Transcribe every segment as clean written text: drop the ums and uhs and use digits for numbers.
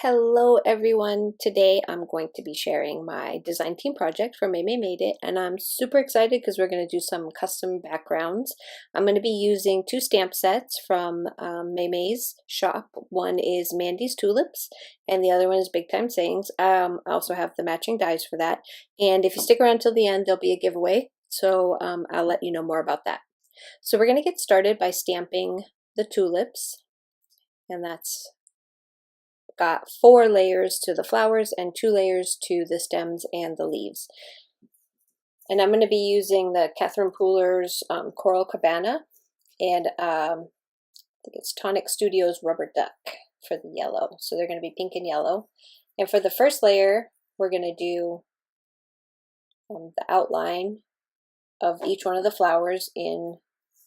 Hello everyone. Today I'm going to be sharing my design team project for Maymay Made It, and I'm super excited because we're going to do some custom backgrounds. I'm going to be using two stamp sets from Maymay's shop. One is Mandy's Tulips and the other one is Big Time Sayings. I also have the matching dies for that, and if you stick around till the end there'll be a giveaway, so I'll let you know more about that. So we're going to get started by stamping the tulips, and that's got 4 layers to the flowers and 2 layers to the stems and the leaves. And I'm going to be using the Catherine Pooler's Coral Cabana and I think it's Tonic Studios Rubber Duck for the yellow. So they're going to be pink and yellow. And for the first layer, we're going to do the outline of each one of the flowers in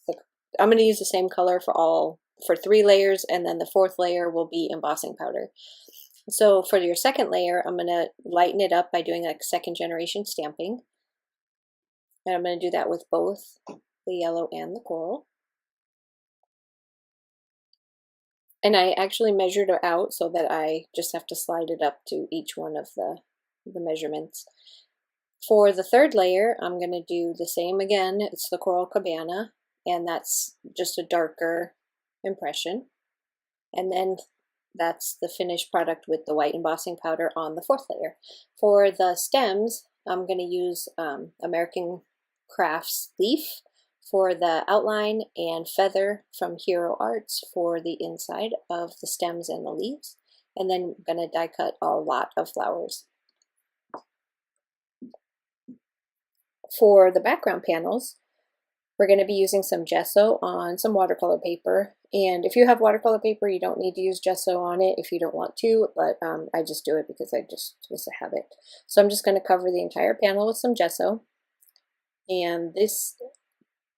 the, I'm going to use the same color for 3 layers, and then the 4th layer will be embossing powder. So for your second layer, I'm going to lighten it up by doing like second generation stamping. And I'm going to do that with both the yellow and the coral. And I actually measured it out so that I just have to slide it up to each one of the measurements. For the third layer, I'm going to do the same again. It's the Coral Cabana, and that's just a darker impression. And then that's the finished product with the white embossing powder on the 4th layer. For the stems, I'm going to use American Crafts Leaf for the outline and Feather from Hero Arts for the inside of the stems and the leaves. And then I'm going to die cut a lot of flowers. For the background panels, we're going to be using some gesso on some watercolor paper. And if you have watercolor paper, you don't need to use gesso on it if you don't want to, but I just do it because it's a habit. So I'm just going to cover the entire panel with some gesso. And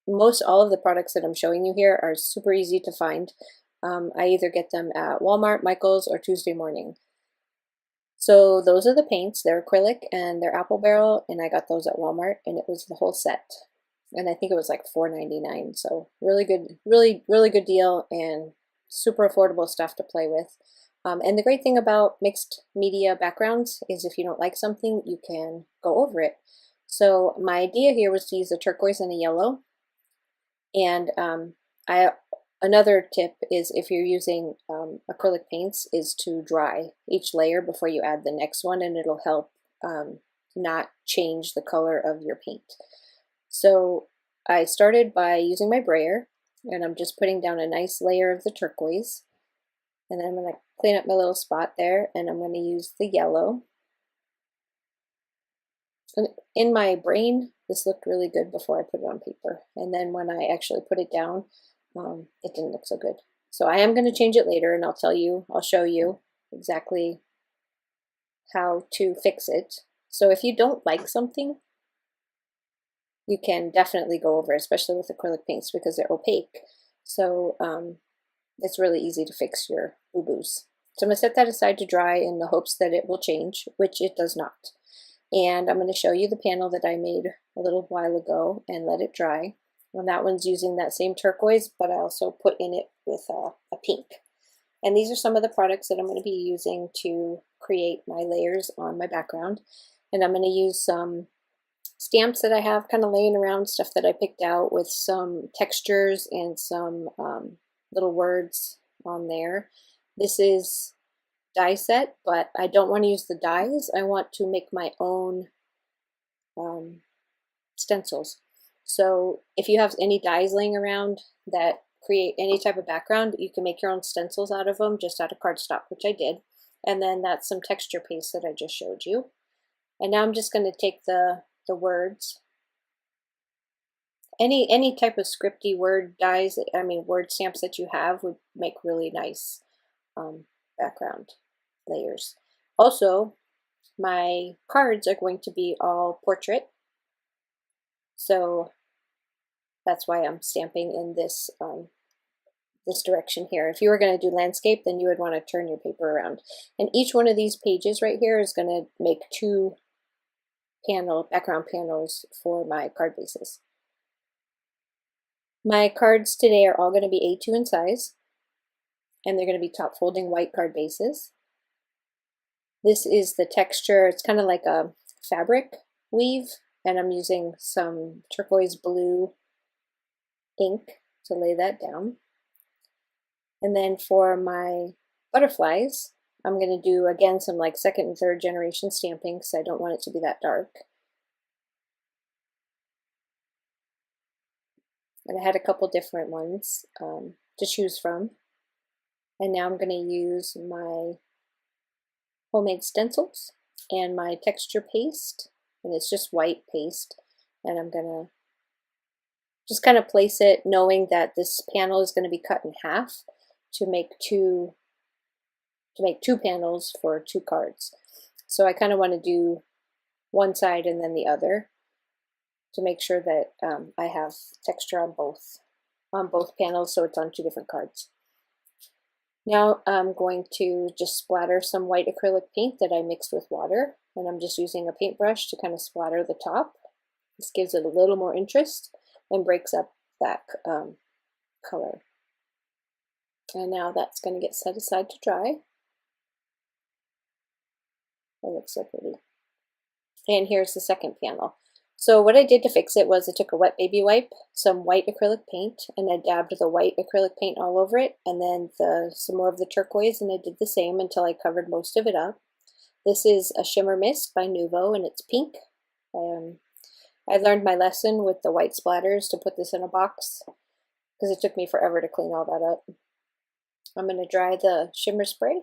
most all of the products that I'm showing you here are super easy to find. I either get them at Walmart, Michael's, or Tuesday Morning. So those are the paints. They're acrylic and they're apple barrel, and I got those at Walmart, and it was the whole set. And I think it was like $4.99, so really good, really good deal, and super affordable stuff to play with. And the great thing about mixed media backgrounds is if you don't like something, you can go over it. So my idea here was to use a turquoise and a yellow. And another tip is, if you're using acrylic paints, is to dry each layer before you add the next one, and it'll help not change the color of your paint. So I started by using my brayer, and I'm just putting down a nice layer of the turquoise, and then I'm going to clean up my little spot there, and I'm going to use the yellow. And in my brain, this looked really good before I put it on paper, and then when I actually put it down, it didn't look so good. So I am going to change it later, and I'll show you exactly how to fix it. So if you don't like something, you can definitely go over, especially with acrylic paints, because they're opaque. So it's really easy to fix your boo-boos. So I'm going to set that aside to dry in the hopes that it will change, which it does not. And I'm going to show you the panel that I made a little while ago and let it dry. And that one's using that same turquoise, but I also put in it with a pink. And these are some of the products that I'm going to be using to create my layers on my background. And I'm going to use some stamps that I have kind of laying around, stuff that I picked out with some textures and some little words on there. This is die set, but I don't want to use the dies. I want to make my own stencils. So if you have any dies laying around that create any type of background, you can make your own stencils out of them, just out of cardstock, which I did. And then that's some texture paste that I just showed you. And now I'm just going to take the words, any type of scripty word dies, word stamps that you have would make really nice background layers. Also, my cards are going to be all portrait, so that's why I'm stamping in this this direction here. If you were going to do landscape, then you would want to turn your paper around. And each one of these pages right here is going to make 2 background panels for my card bases. My cards today are all going to be A2 in size, and they're going to be top folding white card bases. This is the texture. It's kind of like a fabric weave, and I'm using some turquoise blue ink to lay that down. And then for my butterflies, I'm going to do again some like second and third generation stamping because I don't want it to be that dark. And I had a couple different ones to choose from. And now I'm going to use my homemade stencils and my texture paste, and it's just white paste, and I'm going to just kind of place it knowing that this panel is going to be cut in half to make two panels for 2 cards. So I kind of want to do one side and then the other to make sure that I have texture on both panels, so it's on 2 different cards. Now I'm going to just splatter some white acrylic paint that I mixed with water, and I'm just using a paintbrush to kind of splatter the top. This gives it a little more interest and breaks up that color. And now that's going to get set aside to dry. It looks so pretty. And here's the second panel. So what I did to fix it was I took a wet baby wipe, some white acrylic paint, and I dabbed the white acrylic paint all over it, and then some more of the turquoise, and I did the same until I covered most of it up. This is a Shimmer Mist by Nuvo, and it's pink. I learned my lesson with the white splatters to put this in a box because it took me forever to clean all that up. I'm going to dry the shimmer spray,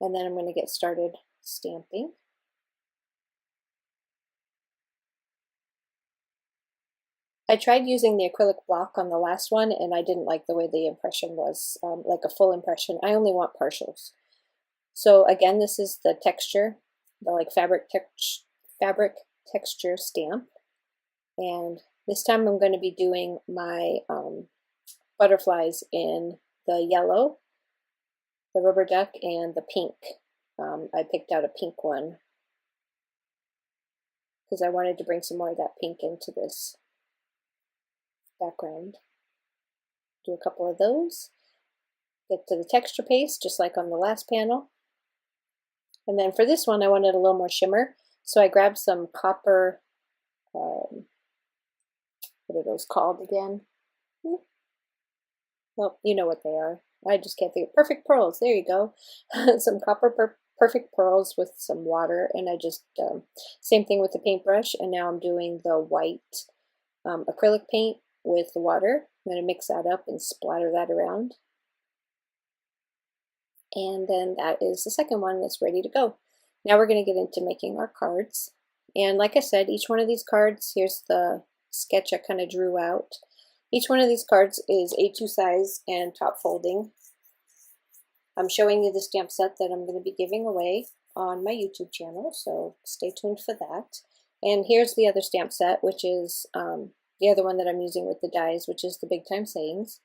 and then I'm going to get started stamping. I tried using the acrylic block on the last one, and I didn't like the way the impression was, like a full impression. I only want partials. So again, this is the texture, the like fabric texture stamp. And this time I'm going to be doing my butterflies in the yellow, the rubber duck, and the pink. I picked out a pink one because I wanted to bring some more of that pink into this background. Do a couple of those. Get to the texture paste, just like on the last panel. And then for this one, I wanted a little more shimmer, so I grabbed some copper, what are those called again? Well, you know what they are. I just can't think of perfect pearls. There you go. Some copper perfect pearls with some water, and I just, same thing with the paintbrush, and now I'm doing the white acrylic paint with the water. I'm going to mix that up and splatter that around. And then that is the second one that's ready to go. Now we're going to get into making our cards. And like I said, each one of these cards, here's the sketch I kind of drew out. Each one of these cards is A2 size and top folding. I'm showing you the stamp set that I'm going to be giving away on my YouTube channel, so stay tuned for that. And here's the other stamp set, which is the other one that I'm using with the dies, which is the Big Time Sayings.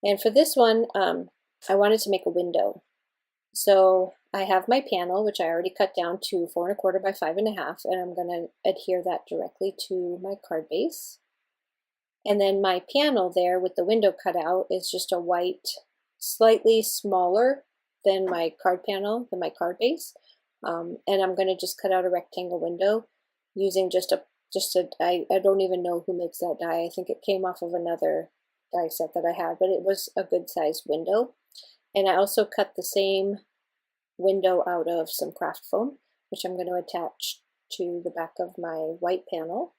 And for this one, I wanted to make a window. So I have my panel, which I already cut down to 4 1/4 by 5 1/2, and I'm going to adhere that directly to my card base. And then my panel there with the window cut out is just a white, slightly smaller than my card panel, than my card base. And I'm going to just cut out a rectangle window using I don't even know who makes that die. I think it came off of another die set that I had, but it was a good sized window. And I also cut the same window out of some craft foam, which I'm going to attach to the back of my white panel.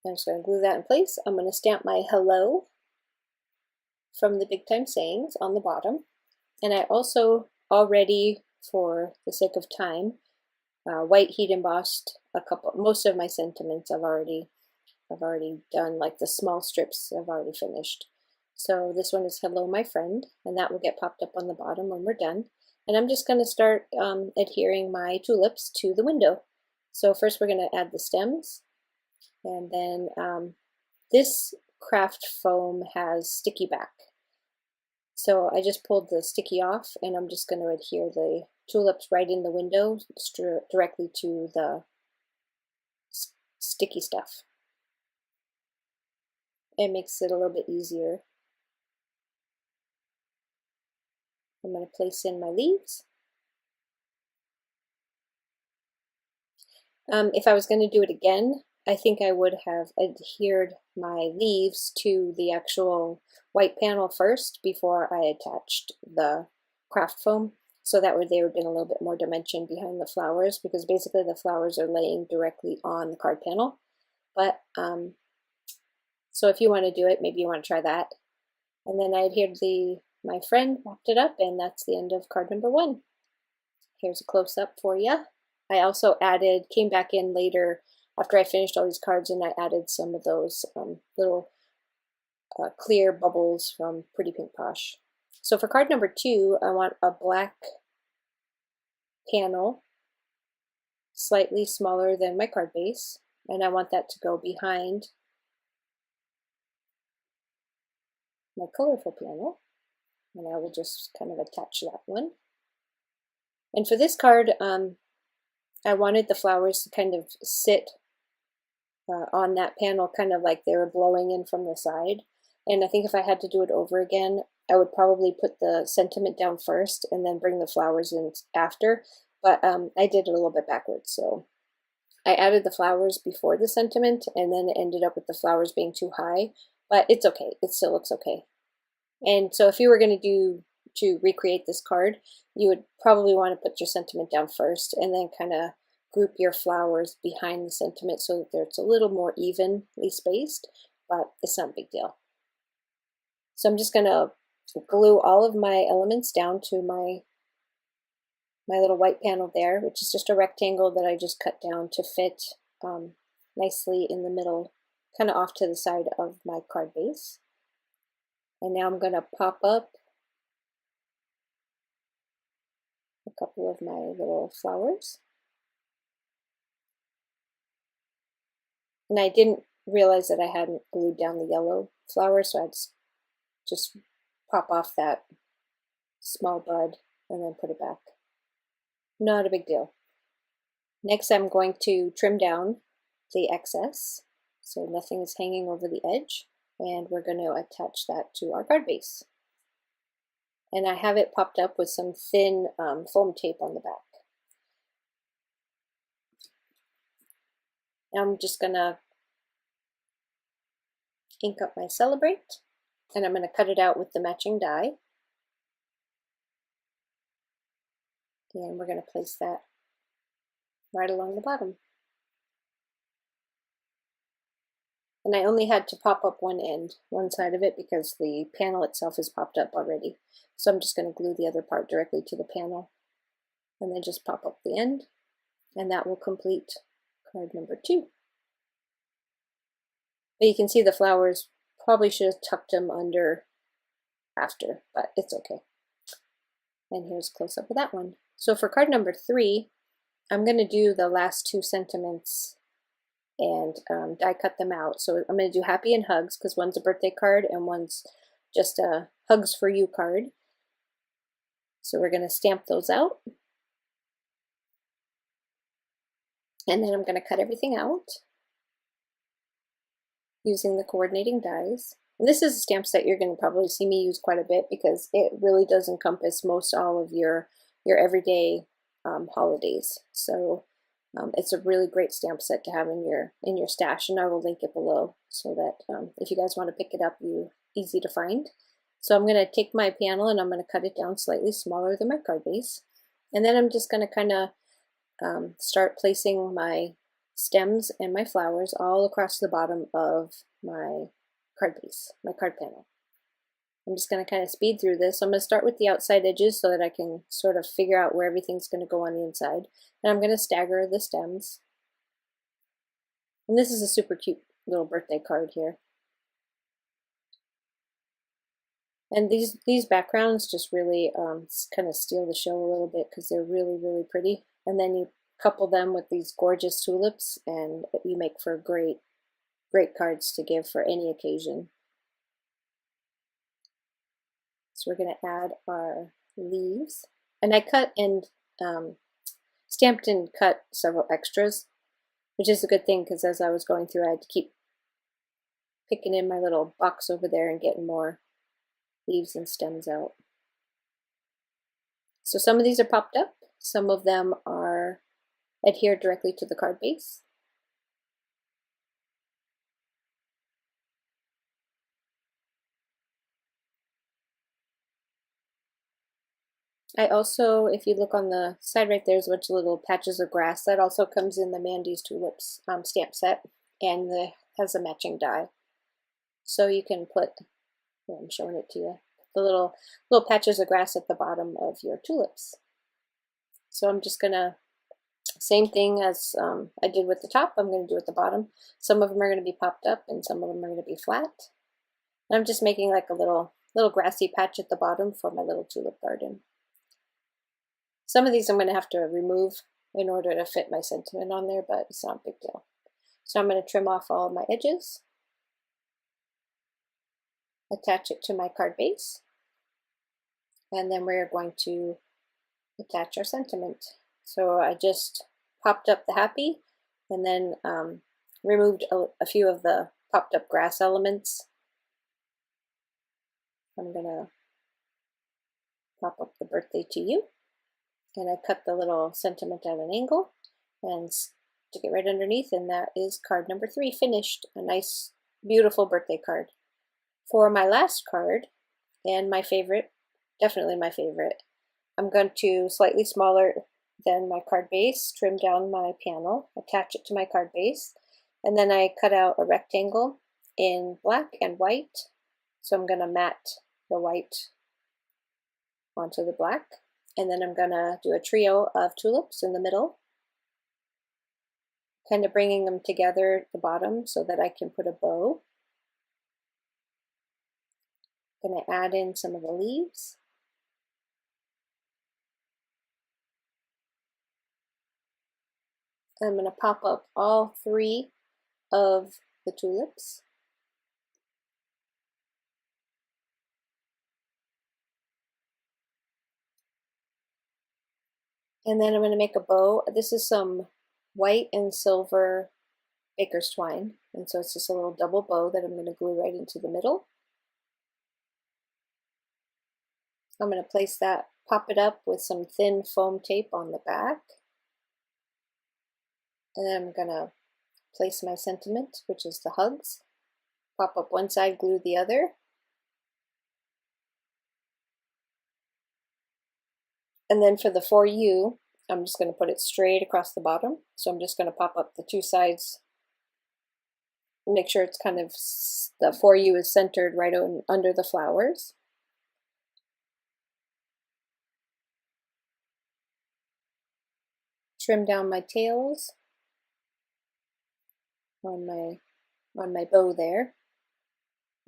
I'm just going to glue that in place. I'm going to stamp my hello from the Big Time Sayings on the bottom. And I also already, for the sake of time, white heat embossed most of my sentiments. I've already done, like the small strips I've already finished. So this one is Hello My Friend, and that will get popped up on the bottom when we're done. And I'm just going to start adhering my tulips to the window. So first we're going to add the stems, and then this craft foam has sticky back. So I just pulled the sticky off, and I'm just going to adhere the tulips right in the window directly to the sticky stuff. It makes it a little bit easier. I'm going to place in my leaves. If I was going to do it again, I think I would have adhered my leaves to the actual white panel first before I attached the craft foam, so that way there would have been a little bit more dimension behind the flowers, because basically the flowers are laying directly on the card panel. But so if you want to do it, maybe you want to try that. And then I adhered my friend wrapped it up, and that's the end of card number 1. Here's a close-up for you. I also came back in later after I finished all these cards, and I added some of those little clear bubbles from Pretty Pink Posh. So for card number 2, I want a black panel, slightly smaller than my card base, and I want that to go behind my colorful panel, and I will just kind of attach that one. And for this card, I wanted the flowers to kind of sit on that panel, kind of like they were blowing in from the side. And I think if I had to do it over again, I would probably put the sentiment down first and then bring the flowers in after. But I did it a little bit backwards. So I added the flowers before the sentiment, and then it ended up with the flowers being too high. But it's okay. It still looks okay. And so if you were going to recreate this card, you would probably want to put your sentiment down first and then kind of group your flowers behind the sentiment so that it's a little more evenly spaced, but it's not a big deal. So I'm just going to glue all of my elements down to my little white panel there, which is just a rectangle that I just cut down to fit nicely in the middle, kind of off to the side of my card base. And now I'm going to pop up a couple of my little flowers. And I didn't realize that I hadn't glued down the yellow flower, so I just pop off that small bud and then put it back. Not a big deal. Next, I'm going to trim down the excess so nothing is hanging over the edge, and we're going to attach that to our card base. And I have it popped up with some thin foam tape on the back. Now I'm just going to ink up my Celebrate, and I'm going to cut it out with the matching die. And we're going to place that right along the bottom. And I only had to pop up one side of it, because the panel itself is popped up already. So I'm just going to glue the other part directly to the panel and then just pop up the end, and that will complete card number 2. But you can see the flowers, probably should have tucked them under after, but it's okay. And here's a close-up of that one. So for card number 3, I'm going to do the last 2 sentiments and die cut them out. So I'm going to do Happy and Hugs, because one's a birthday card and one's just a Hugs for You card. So we're going to stamp those out. And then I'm going to cut everything out using the coordinating dies. And this is a stamp set you're going to probably see me use quite a bit, because it really does encompass most all of your everyday holidays. So it's a really great stamp set to have in your stash, and I will link it below so that if you guys want to pick it up, easy to find. So I'm going to take my panel and I'm going to cut it down slightly smaller than my card base, and then I'm just going to kind of start placing my stems and my flowers all across the bottom of my card base, my card panel. I'm just going to kind of speed through this. I'm going to start with the outside edges so that I can sort of figure out where everything's going to go on the inside. And I'm going to stagger the stems. And this is a super cute little birthday card here. And these backgrounds just really kind of steal the show a little bit, because they're really, really pretty. And then you couple them with these gorgeous tulips, and you make for great cards to give for any occasion. So we're going to add our leaves. And I cut and stamped and cut several extras, which is a good thing, because as I was going through, I had to keep picking in my little box over there and getting more leaves and stems out. So some of these are popped up, some of them are adhered directly to the card base. I also, if you look on the side right, there's a bunch of little patches of grass. That also comes in the Mandy's Tulips stamp set, and has a matching die. So you can put, I'm showing it to you, the little patches of grass at the bottom of your tulips. So I'm just gonna, same thing as I did with the top, I'm gonna do at the bottom. Some of them are gonna be popped up and some of them are gonna be flat. And I'm just making like a little grassy patch at the bottom for my little tulip garden. Some of these I'm gonna have to remove in order to fit my sentiment on there, but it's not a big deal. So I'm gonna trim off all of my edges, attach it to my card base, and then we're going to attach our sentiment. So I just popped up the happy and then removed a few of the popped up grass elements. I'm gonna pop up the birthday to you, and I cut the little sentiment at an angle and stick it right underneath, and that is card number 3 finished. A nice, beautiful birthday card. For my last card, and my favorite, definitely my favorite, I'm going to, slightly smaller than my card base, trim down my panel, attach it to my card base, and then I cut out a rectangle in black and white. So I'm going to mat the white onto the black, and then I'm going to do a trio of tulips in the middle, kind of bringing them together at the bottom so that I can put a bow. I'm going to add in some of the leaves. I'm going to pop up all 3 of the tulips. And then I'm going to make a bow. This is some white and silver baker's twine, and so it's just a little double bow that I'm going to glue right into the middle. I'm going to place that, pop it up with some thin foam tape on the back, and then I'm going to place my sentiment, which is the hugs. Pop up one side, glue the other. And then for the For You, I'm just going to put it straight across the bottom. So I'm just going to pop up the 2 sides, make sure it's kind of, the For You is centered right under the flowers. Trim down my tails on my bow there,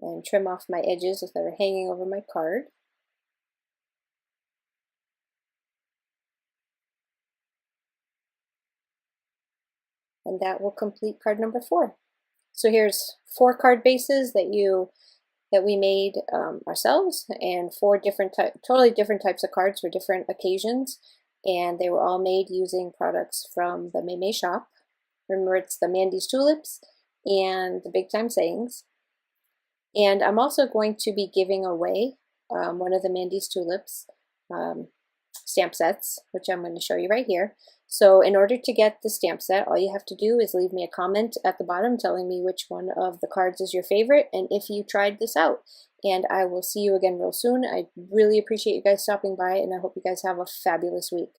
and trim off my edges that are hanging over my card. And that will complete card number 4. So here's 4 card bases that we made ourselves, and 4 totally different types of cards for different occasions, and they were all made using products from the Maymays shop. Remember, it's the Mandy's Tulips and the Big Time Sayings. And I'm also going to be giving away one of the Mandy's Tulips stamp sets, which I'm going to show you right here. So in order to get the stamp set, all you have to do is leave me a comment at the bottom telling me which one of the cards is your favorite and if you tried this out. And I will see you again real soon. I really appreciate you guys stopping by, and I hope you guys have a fabulous week.